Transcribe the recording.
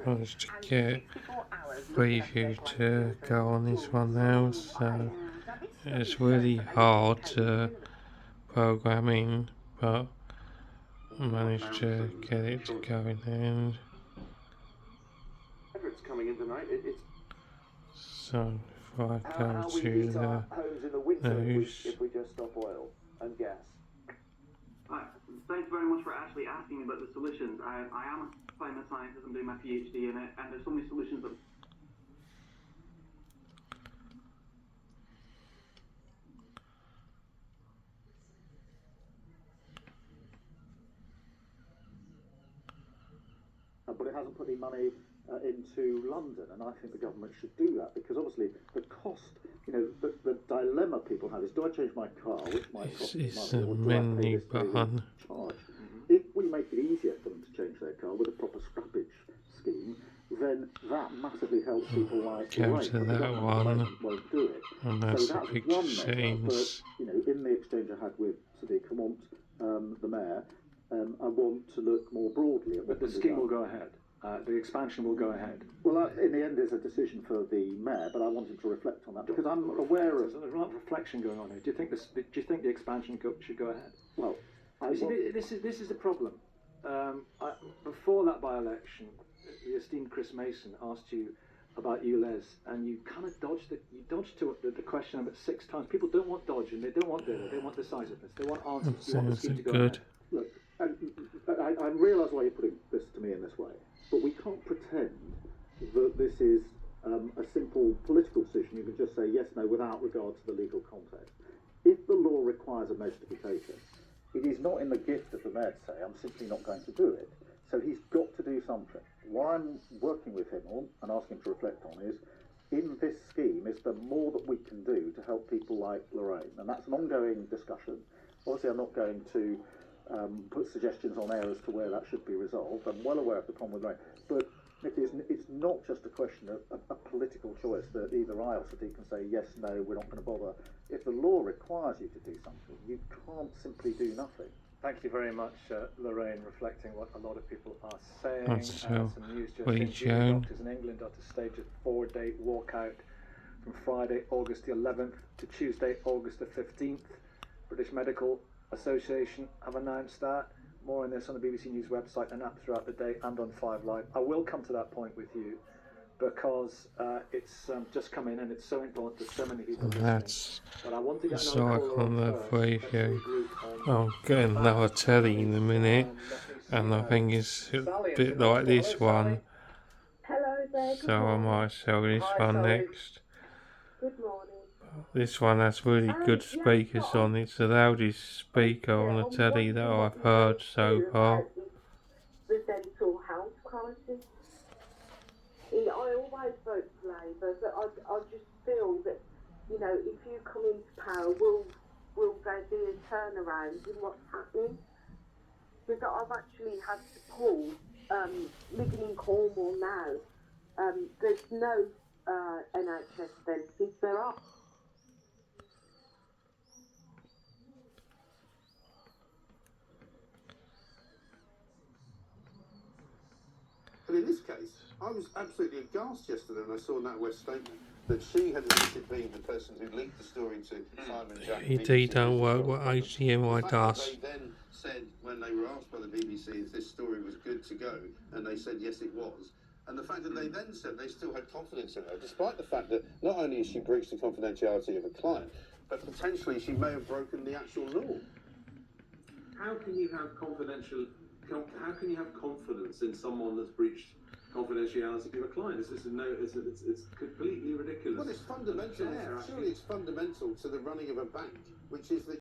managed to get Freeview to go on this one now, so it's really hard to program in, but I managed to get it to go in the end. It's coming in tonight. So if I go to the news, if we just stop oil and gas. Thanks very much for actually asking about the solutions. I am a climate scientist. I'm doing my PhD in it, and there's so many solutions that. But it hasn't put any money into London, and I think the government should do that, because obviously the cost, the dilemma people have is, do I change my car, which might cost me money, or do I pay this button. charge? If we make it easier for them to change their car with a proper scrappage scheme, then that massively helps people like Go to that one, won't do it. and that's So the that's picture one measure, settings. but in the exchange I had with Sadiq, I want the mayor. I want to look more broadly at what the scheme will go ahead. The expansion will go ahead. Well, in the end, there's a decision for the mayor, but I want him to reflect on that, because I'm aware of. There's a lot of reflection going on here. Do you think the expansion should go ahead? Well, this is the problem. Before that by-election, the esteemed Chris Mason asked you about ULEZ, and you kind of dodged the question about 6 times. People don't want dodging. They don't want data. They want decisiveness. They want answers. They want the scheme to go ahead. Look, I realise why you're putting this to me in this way, but we can't pretend that this is a simple political decision. You can just say yes, no, without regard to the legal context. If the law requires a measure to be taken, it is not in the gift of the mayor to say, I'm simply not going to do it. So he's got to do something. What I'm working with him on and asking him to reflect on is, in this scheme, is there more that we can do to help people like Lorraine? And that's an ongoing discussion. Obviously, I'm not going to put suggestions on air as to where that should be resolved. I'm well aware of the problem with Lorraine. But it's not just a question of a political choice that either I or Sadiq can say, yes, no, we're not going to bother. If the law requires you to do something, you can't simply do nothing. Thank you very much, Lorraine, reflecting what a lot of people are saying. Some news just in. Junior doctors in England are to stage a 4-day walkout from Friday, August the 11th to Tuesday, August the 15th. British Medical Association have announced that. More on this on the BBC News website and app throughout the day and on 5 Live. I will come to that point with you, because it's just come in and it's so important to so many people listening. That's but I want to get on the Freeview. I'll get another telly in a minute, and I think it's a bit like this one. Hello there. So I might sell this one next. Good morning. This one has really good speakers on it. It's the loudest speaker on the telly that I've heard so far. The dental health crisis. I always vote for Labour, but I just feel that, if you come into power, will there be a turnaround in what's happening? Because I've actually had to pull, living in Cornwall now, there's no NHS dentists, there are. But in this case, I was absolutely aghast yesterday when I saw NatWest's statement that she had admitted being the person who leaked the story to Simon Jack. It don't work what HDMI does. They then said, when they were asked by the BBC if this story was good to go, and they said yes it was. And the fact that they then said they still had confidence in her, despite the fact that not only has she breached the confidentiality of a client, but potentially she may have broken the actual law. How can you have How can you have confidence in someone that's breached confidentiality of a client? It's completely ridiculous. Well, it's fundamental. Surely it's fundamental to the running of a bank, which is that